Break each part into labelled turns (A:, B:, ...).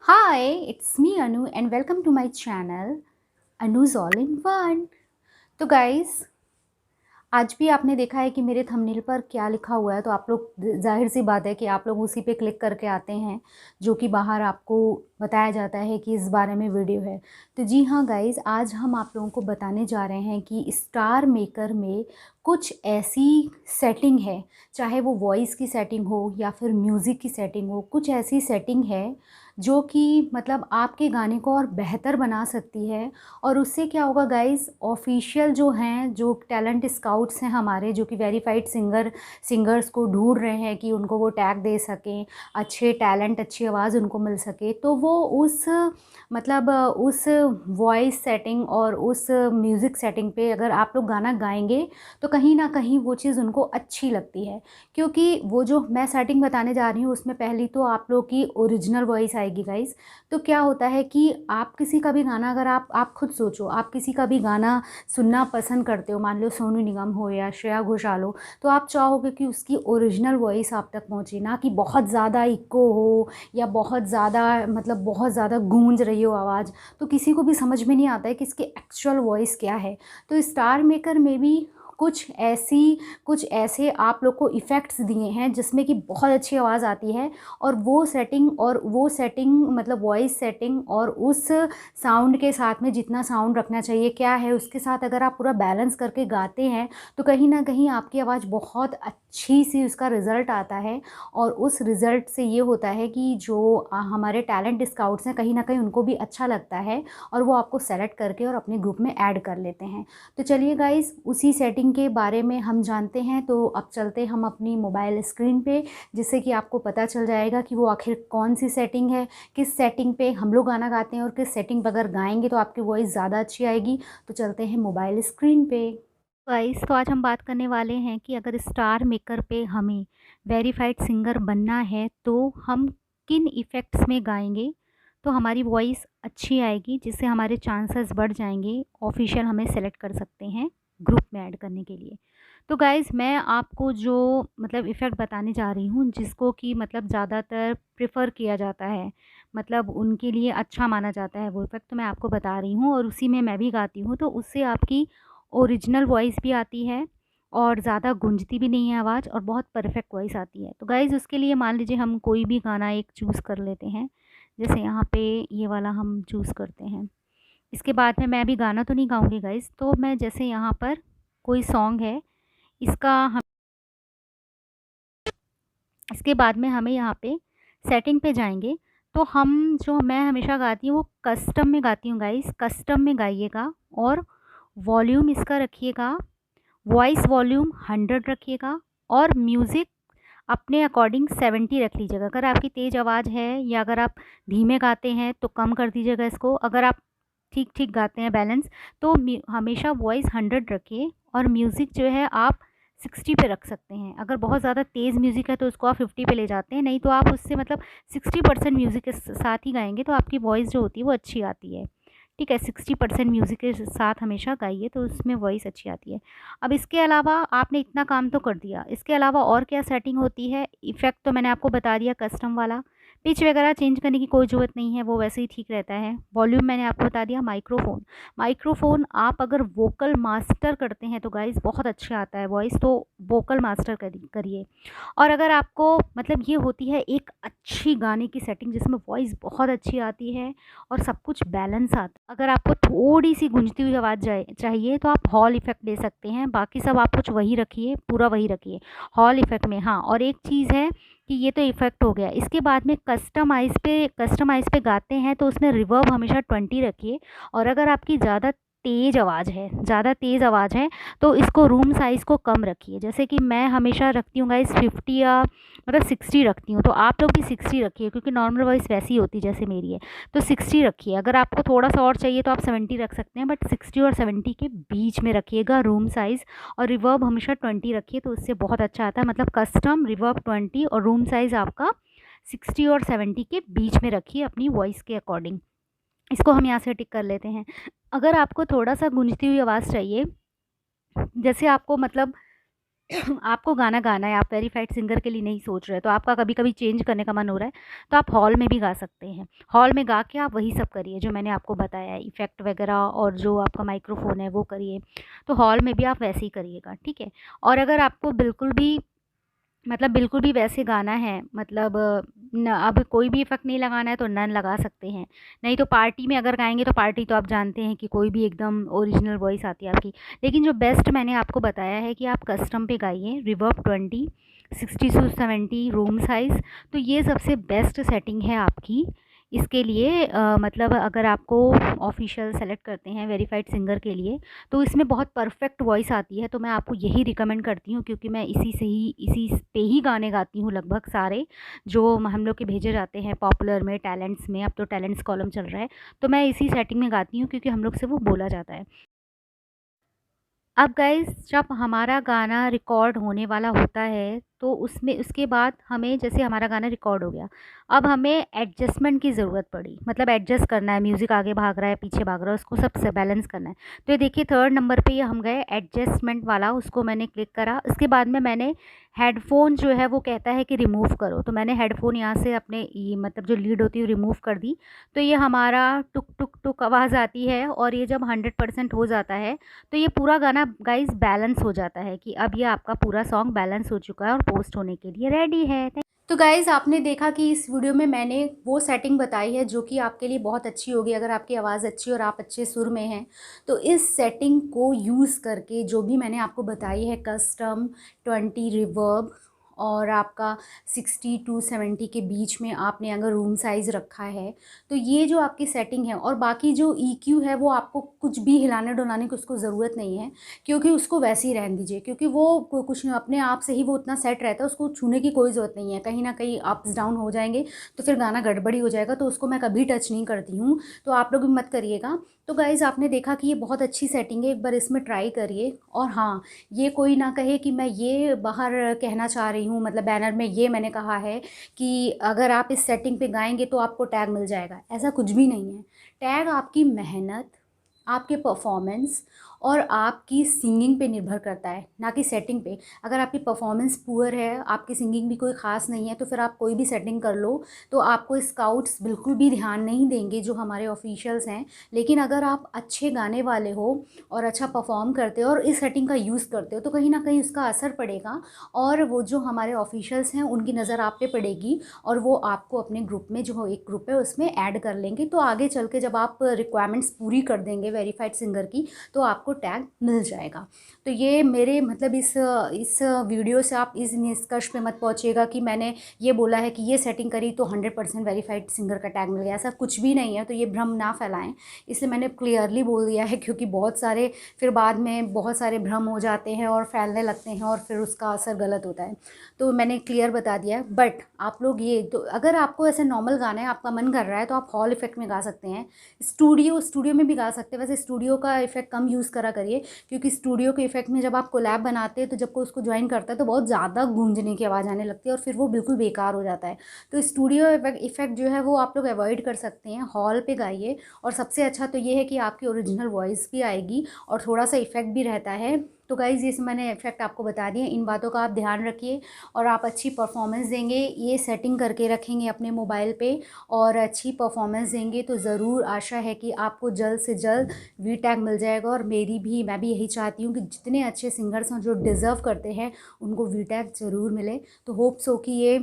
A: Hi, it's me Anu and welcome to my channel Anu's All in One। तो guys, आज भी आपने देखा है कि मेरे थंबनेल पर क्या लिखा हुआ है, तो आप लोग ज़ाहिर सी बात है कि आप लोग उसी पे क्लिक करके आते हैं जो कि बाहर आपको बताया जाता है कि इस बारे में वीडियो है। तो जी हाँ गाइस, आज हम आप लोगों को बताने जा रहे हैं कि स्टार मेकर में कुछ ऐसी सेटिंग है, चाहे वो वॉइस की सेटिंग हो या फिर म्यूज़िक की सेटिंग हो, कुछ ऐसी सेटिंग है जो कि मतलब आपके गाने को और बेहतर बना सकती है। और उससे क्या होगा गाइस, ऑफिशियल जो हैं, जो टैलेंट स्काउट्स हैं हमारे, जो कि वेरीफाइड सिंगर्स को ढूंढ रहे हैं कि उनको वो टैग दे सकें, अच्छे टैलेंट, अच्छी आवाज़ उनको मिल सके, तो वो उस मतलब उस वॉइस सेटिंग और उस म्यूज़िक सेटिंग पे अगर आप लोग गाना गाएंगे तो कहीं ना कहीं वो चीज़ उनको अच्छी लगती है। क्योंकि वो जो मैं सेटिंग बताने जा रही हूँ उसमें पहली तो आप लोग की ओरिजिनल वॉइस आएगी गाइस। तो क्या होता है कि आप किसी का भी गाना, अगर आप खुद सोचो, आप किसी का भी गाना सुनना पसंद करते हो, मान लो सोनू निगम हो या श्रेया घोषाल हो, तो आप चाहोगे कि उसकी ओरिजिनल वॉइस आप तक पहुँचे, ना कि बहुत ज़्यादा इको हो या बहुत ज़्यादा मतलब बहुत ज़्यादा गूंज रही हो आवाज़, तो किसी को भी समझ में नहीं आता है कि इसकी एक्चुअल वॉइस क्या है। तो स्टार मेकर में भी कुछ ऐसे आप लोग को इफ़ेक्ट्स दिए हैं जिसमें कि बहुत अच्छी आवाज़ आती है। और वो सेटिंग मतलब वॉइस सेटिंग और उस साउंड के साथ में जितना साउंड रखना चाहिए क्या है, उसके साथ अगर आप पूरा बैलेंस करके गाते हैं तो कहीं ना कहीं आपकी आवाज़ बहुत अच्छी सी उसका रिज़ल्ट आता है। और उस रिज़ल्ट से ये होता है कि जो हमारे टैलेंट स्काउट्स हैं, कहीं ना कहीं उनको भी अच्छा लगता है और वो आपको सेलेक्ट करके और अपने ग्रुप में ऐड कर लेते हैं। तो चलिए गाइस, उसी सेटिंग के बारे में हम जानते हैं। तो अब चलते हम अपनी मोबाइल स्क्रीन पे, जिससे कि आपको पता चल जाएगा कि वो आखिर कौन सी सेटिंग है, किस सेटिंग पे हम लोग गाना गाते हैं और किस सेटिंग पर अगर गाएंगे तो आपकी वॉइस ज़्यादा अच्छी आएगी। तो चलते हैं मोबाइल स्क्रीन पे। गाइस, तो आज हम बात करने वाले हैं कि अगर स्टार मेकर पे हमें वेरीफाइड सिंगर बनना है तो हम किन इफ़ेक्ट्स में गाएंगे तो हमारी वॉइस अच्छी आएगी, जिससे हमारे चांसेस बढ़ जाएंगे, ऑफिशियल हमें सेलेक्ट कर सकते हैं ग्रुप में ऐड करने के लिए। तो गाइस, मैं आपको जो मतलब इफ़ेक्ट बताने जा रही हूँ, जिसको कि मतलब ज़्यादातर प्रेफर किया जाता है, मतलब उनके लिए अच्छा माना जाता है वो इफ़ेक्ट, तो मैं आपको बता रही हूँ और उसी में मैं भी गाती हूँ। तो उससे आपकी ओरिजिनल वॉइस भी आती है और ज़्यादा गूंजती भी नहीं है आवाज़, और बहुत परफेक्ट वॉइस आती है। तो गाइज़, उसके लिए मान लीजिए हम कोई भी गाना एक चूज़ कर लेते हैं। जैसे यहाँ पे ये वाला हम चूज़ करते हैं। इसके बाद में मैं अभी गाना तो नहीं गाऊंगी गाइज़, तो मैं जैसे यहाँ पर कोई सॉन्ग है, इसका हम इसके बाद में हमें यहाँ पे सेटिंग पे जाएंगे। तो हम जो मैं हमेशा गाती हूँ वो कस्टम में गाती हूँ गाइज़। कस्टम में गाइएगा और वॉल्यूम इसका रखिएगा, वॉइस वॉल्यूम 100 रखिएगा और म्यूज़िक अपने अकॉर्डिंग 70 रख लीजिएगा। अगर आपकी तेज़ आवाज़ है या अगर आप धीमे गाते हैं तो कम कर दीजिएगा इसको। अगर आप ठीक ठीक गाते हैं बैलेंस, तो हमेशा वॉइस 100 रखिए और म्यूज़िक जो है आप 60 पे रख सकते हैं। अगर बहुत ज़्यादा तेज़ म्यूज़िक है तो उसको आप 50 पे ले जाते हैं, नहीं तो आप उससे मतलब 60% म्यूज़िक के साथ ही गाएंगे तो आपकी वॉइस जो होती है वो अच्छी आती है। ठीक है, 60% म्यूज़िक के साथ हमेशा गाइए तो उसमें वॉइस अच्छी आती है। अब इसके अलावा आपने इतना काम तो कर दिया, इसके अलावा और क्या सेटिंग होती है? इफ़ेक्ट तो मैंने आपको बता दिया कस्टम वाला। पिच वगैरह चेंज करने की कोई ज़रूरत नहीं है, वो वैसे ही ठीक रहता है। वॉल्यूम मैंने आपको बता दिया। माइक्रोफ़ोन, माइक्रोफ़ोन आप अगर वोकल मास्टर करते हैं तो गाइज़ बहुत अच्छा आता है वॉइस, तो वोकल मास्टर करिए। और अगर आपको मतलब ये होती है एक अच्छी गाने की सेटिंग जिसमें वॉइस बहुत अच्छी आती है और सब कुछ बैलेंस आता है, अगर आपको थोड़ी सी गूंजती हुई आवाज़ चाहिए तो आप हॉल इफ़ेक्ट ले सकते हैं। बाकी सब आप कुछ वही रखिए, पूरा वही रखिए हॉल इफ़ेक्ट में। हाँ, और एक चीज़ है कि ये तो इफ़ेक्ट हो गया, इसके बाद में कस्टमाइज़ पे गाते हैं तो उसमें रिवर्ब हमेशा 20 रखिए। और अगर आपकी ज़्यादा तेज़ आवाज़ है तो इसको रूम साइज़ को कम रखिए। जैसे कि मैं हमेशा रखती हूँ गाइस 50 या मतलब 60 रखती हूँ, तो आप लोग भी 60 रखिए क्योंकि नॉर्मल वॉइस वैसी होती जैसे मेरी है। तो 60 रखिए। अगर आपको थोड़ा सा और चाहिए तो आप 70 रख सकते हैं, बट 60 और 70 के बीच में रखिएगा रूम साइज़। और रिवर्ब हमेशा 20 रखिए तो उससे बहुत अच्छा आता है। मतलब कस्टम रिवर्ब 20 और रूम साइज़ आपका 60 और 70 के बीच में रखिए अपनी वॉइस के अकॉर्डिंग। इसको हम यहाँ से टिक कर लेते हैं। अगर आपको थोड़ा सा गूंजती हुई आवाज़ चाहिए, जैसे आपको मतलब आपको गाना गाना है, आप वेरीफाइड सिंगर के लिए नहीं सोच रहे, तो आपका कभी कभी चेंज करने का मन हो रहा है, तो आप हॉल में भी गा सकते हैं। हॉल में गा के आप वही सब करिए जो मैंने आपको बताया है, इफ़ेक्ट वगैरह और जो आपका माइक्रोफोन है वो करिए। तो हॉल में भी आप वैसे ही करिएगा, ठीक है। और अगर आपको बिल्कुल भी वैसे गाना है, मतलब न अब कोई भी इफ़ेक्ट नहीं लगाना है, तो नन लगा सकते हैं। नहीं तो पार्टी में अगर गाएंगे, तो पार्टी तो आप जानते हैं कि कोई भी एकदम ओरिजिनल वॉइस आती है आपकी। लेकिन जो बेस्ट मैंने आपको बताया है कि आप कस्टम पे गाइए, रिवर्ब 20, 60 to 70 रूम साइज़। तो ये सबसे बेस्ट सेटिंग है आपकी इसके लिए। मतलब अगर आपको ऑफिशियल सेलेक्ट करते हैं वेरीफाइड सिंगर के लिए, तो इसमें बहुत परफेक्ट वॉइस आती है। तो मैं आपको यही रिकमेंड करती हूँ, क्योंकि मैं इसी पे ही गाने गाती हूँ लगभग सारे, जो हम लोग के भेजे जाते हैं पॉपुलर में, टैलेंट्स में। अब तो टैलेंट्स कॉलम चल रहा है, तो मैं इसी सेटिंग में गाती हूँ, क्योंकि हम लोग से वो बोला जाता है। अब गाइस, जब हमारा गाना रिकॉर्ड होने वाला होता है, तो उसमें उसके बाद हमें, जैसे हमारा गाना रिकॉर्ड हो गया, अब हमें एडजस्टमेंट की ज़रूरत पड़ी, मतलब एडजस्ट करना है, म्यूज़िक आगे भाग रहा है, पीछे भाग रहा है, उसको सब से बैलेंस करना है। तो ये देखिए, थर्ड नंबर पे ये हम गए एडजस्टमेंट वाला, उसको मैंने क्लिक करा। उसके बाद में मैंने हेडफोन जो है वो कहता है कि रिमूव करो, तो मैंने हेडफोन यहाँ से अपने ये मतलब जो लीड होती है रिमूव कर दी। तो ये हमारा टुक टुक टुक आवाज़ आती है, और ये जब 100% हो जाता है, तो ये पूरा गाना गाइस बैलेंस हो जाता है कि अब ये आपका पूरा सॉन्ग बैलेंस हो चुका है और पोस्ट होने के लिए रेडी है। तो गाइज़, आपने देखा कि इस वीडियो में मैंने वो सेटिंग बताई है जो कि आपके लिए बहुत अच्छी होगी अगर आपकी आवाज़ अच्छी और आप अच्छे सुर में हैं। तो इस सेटिंग को यूज़ करके जो भी मैंने आपको बताई है, कस्टम, 20 रिवर्ब और आपका 60 to 70 के बीच में आपने अगर रूम साइज़ रखा है, तो ये जो आपकी सेटिंग है, और बाकी जो EQ है वो आपको कुछ भी हिलाने डुलाने की उसको ज़रूरत नहीं है, क्योंकि उसको वैसे ही रहने दीजिए, क्योंकि वो कुछ अपने आप से ही वो उतना सेट रहता है, उसको छूने की कोई ज़रूरत नहीं है। कहीं ना कहीं अप्स डाउन हो जाएंगे तो फिर गाना गड़बड़ी हो जाएगा, तो उसको मैं कभी टच नहीं करती हूँ, तो आप लोग भी मत करिएगा। तो गाइज़, आपने देखा कि ये बहुत अच्छी सेटिंग है, एक बार इसमें ट्राई करिए। और हाँ, ये कोई ना कहे कि मैं ये बाहर कहना चाह रही हूँ, मतलब बैनर में ये मैंने कहा है कि अगर आप इस सेटिंग पे गाएंगे तो आपको टैग मिल जाएगा, ऐसा कुछ भी नहीं है। टैग आपकी मेहनत, आपके परफॉर्मेंस और आपकी सिंगिंग पे निर्भर करता है, ना कि सेटिंग पे। अगर आपकी परफॉर्मेंस पुअर है, आपकी सिंगिंग भी कोई ख़ास नहीं है, तो फिर आप कोई भी सेटिंग कर लो, तो आपको स्काउट्स बिल्कुल भी ध्यान नहीं देंगे जो हमारे ऑफिशियल्स हैं। लेकिन अगर आप अच्छे गाने वाले हो और अच्छा परफॉर्म करते हो और इस सेटिंग का यूज़ करते हो, तो कहीं ना कहीं उसका असर पड़ेगा, और वो जो हमारे ऑफिशियल्स हैं उनकी नज़र आप पे पड़ेगी, और वो आपको अपने ग्रुप में, जो एक ग्रुप है उसमें ऐड कर लेंगे। तो आगे चल के जब आप रिक्वायरमेंट्स पूरी कर देंगे वेरीफाइड सिंगर की, तो आपको टैग मिल जाएगा। तो ये मेरे मतलब इस वीडियो से आप इस निष्कर्ष पे मत पहुँचिएगा कि मैंने ये बोला है कि ये सेटिंग करी तो 100% वेरीफाइड सिंगर का टैग मिल गया, ऐसा कुछ भी नहीं है। तो ये भ्रम ना फैलाएं, इसलिए मैंने क्लियरली बोल दिया है, क्योंकि बहुत सारे फिर बाद में बहुत सारे भ्रम हो जाते हैं और फैलने लगते हैं, और फिर उसका असर गलत होता है। तो मैंने क्लियर बता दिया है। बट आप लोग ये तो, अगर आपको ऐसे नॉर्मल गाना है, आपका मन कर रहा है, तो आप हॉल इफेक्ट में गा सकते हैं, स्टूडियो में भी गा सकते हैं। वैसे स्टूडियो का इफेक्ट कम यूज़ करा करिए, क्योंकि स्टूडियो के इफेक्ट में जब आप कोलैब बनाते हैं, तो जब कोई उसको ज्वाइन करता है तो बहुत ज़्यादा गूंजने की आवाज़ आने लगती है, और फिर वो बिल्कुल बेकार हो जाता है। तो स्टूडियो इफेक्ट जो है वो आप लोग अवॉइड कर सकते हैं, हॉल पे गाइए। और सबसे अच्छा तो ये है कि आपकी ओरिजिनल वॉइस भी आएगी और थोड़ा सा इफेक्ट भी रहता है। तो गाइज़, ये मैंने इफेक्ट आपको बता दिए, इन बातों का आप ध्यान रखिए और आप अच्छी परफॉर्मेंस देंगे, ये सेटिंग करके रखेंगे अपने मोबाइल पे और अच्छी परफॉर्मेंस देंगे, तो ज़रूर आशा है कि आपको जल्द से जल्द वी टैग मिल जाएगा। और मैं भी यही चाहती हूँ कि जितने अच्छे सिंगर्स हैं जो डिज़र्व करते हैं, उनको वी टैग ज़रूर मिले। तो होप सो कि ये,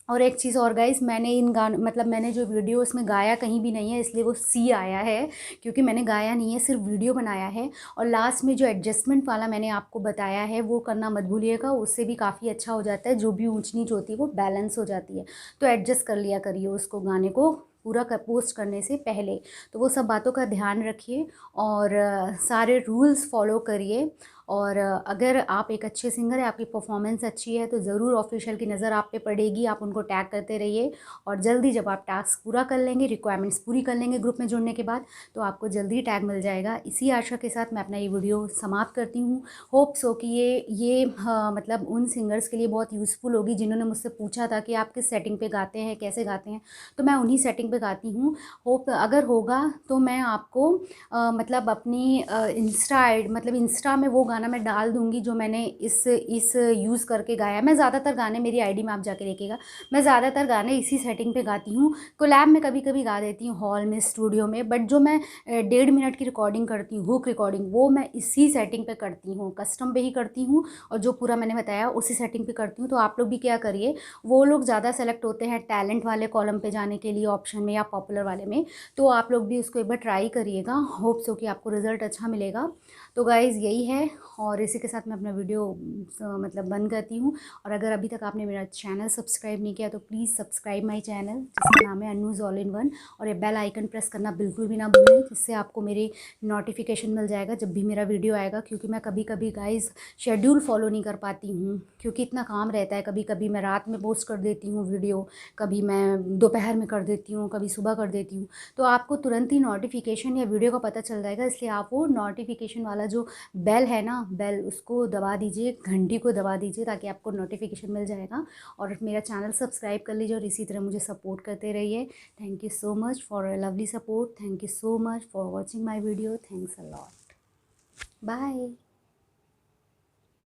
A: और एक चीज़ और गाइस, मैंने इन गान मतलब मैंने जो वीडियो उसमें गाया कहीं भी नहीं है, इसलिए वो सी आया है, क्योंकि मैंने गाया नहीं है, सिर्फ वीडियो बनाया है। और लास्ट में जो एडजस्टमेंट वाला मैंने आपको बताया है वो करना मत भूलिएगा, उससे भी काफ़ी अच्छा हो जाता है, जो भी ऊंच नीच होती है वो बैलेंस हो जाती है। तो एडजस्ट कर लिया करिए उसको, गाने को पूरा पोस्ट करने से पहले। तो वो सब बातों का ध्यान रखिए और सारे रूल्स फॉलो करिए। और अगर आप एक अच्छे सिंगर है, आपकी परफॉर्मेंस अच्छी है, तो ज़रूर ऑफिशियल की नज़र आप पे पड़ेगी, आप उनको टैग करते रहिए। और जल्दी जब आप टास्क पूरा कर लेंगे, रिक्वायरमेंट्स पूरी कर लेंगे ग्रुप में जुड़ने के बाद, तो आपको जल्दी टैग मिल जाएगा। इसी आशा के साथ मैं अपना ये वीडियो समाप्त करती हूँ। होप सो कि ये मतलब उन सिंगर्स के लिए बहुत यूज़फुल होगी जिन्होंने मुझसे पूछा था कि आप किस सेटिंग पे गाते हैं, कैसे गाते हैं, तो मैं उन्हीं सेटिंग पे गाती हूँ। होप अगर होगा तो मैं आपको मतलब अपनी इंस्टा में वो गाना गाना मैं डाल दूँगी जो मैंने इस यूज़ करके गाया। मैं ज़्यादातर गाने मेरी आईडी में आप जाके देखिएगा, मैं ज़्यादातर गाने इसी सेटिंग पे गाती हूँ। कोलैब में कभी-कभी गा देती हूँ हॉल में, स्टूडियो में, बट जो मैं 1.5 मिनट की रिकॉर्डिंग करती हूँ, हुक रिकॉर्डिंग, वो मैं इसी सेटिंग पे करती हूँ, कस्टम पे ही करती हूँ और जो पूरा मैंने बताया उसी सेटिंग पे करती हूँ। तो आप लोग भी क्या करिए, वो लोग ज़्यादा सेलेक्ट होते हैं टैलेंट वाले कॉलम पे जाने के लिए ऑप्शन में या पॉपुलर वाले में, तो आप लोग भी उसको एक बार ट्राई करिएगा। होप सो कि आपको रिज़ल्ट अच्छा मिलेगा। तो गाइज़ यही है, और इसी के साथ मैं अपना वीडियो मतलब बंद करती हूँ। और अगर अभी तक आपने मेरा चैनल सब्सक्राइब नहीं किया तो प्लीज़ सब्सक्राइब माई चैनल, जिसका नाम है अनूज़ ऑल इन वन, और ये बेल आइकन प्रेस करना बिल्कुल भी ना भूलें, जिससे आपको मेरी नोटिफिकेशन मिल जाएगा जब भी मेरा वीडियो आएगा। क्योंकि मैं कभी कभी गाइज़ शेड्यूल फॉलो नहीं कर पाती हूँ, क्योंकि इतना काम रहता है। कभी कभी मैं रात में पोस्ट कर देती हूँ वीडियो, कभी मैं दोपहर में कर देती हूँ, कभी सुबह कर देती हूँ। तो आपको तुरंत ही नोटिफिकेशन या वीडियो का पता चल जाएगा, इसलिए आप वो नोटिफिकेशन वाला जो बेल है ना, बेल, उसको दबा दीजिए, घंटी को दबा दीजिए, ताकि आपको नोटिफिकेशन मिल जाएगा। और मेरा चैनल सब्सक्राइब कर लीजिए और इसी तरह मुझे सपोर्ट करते रहिए। Thank you so much for a lovely support, thank you so much for watching my video, thanks a lot, bye.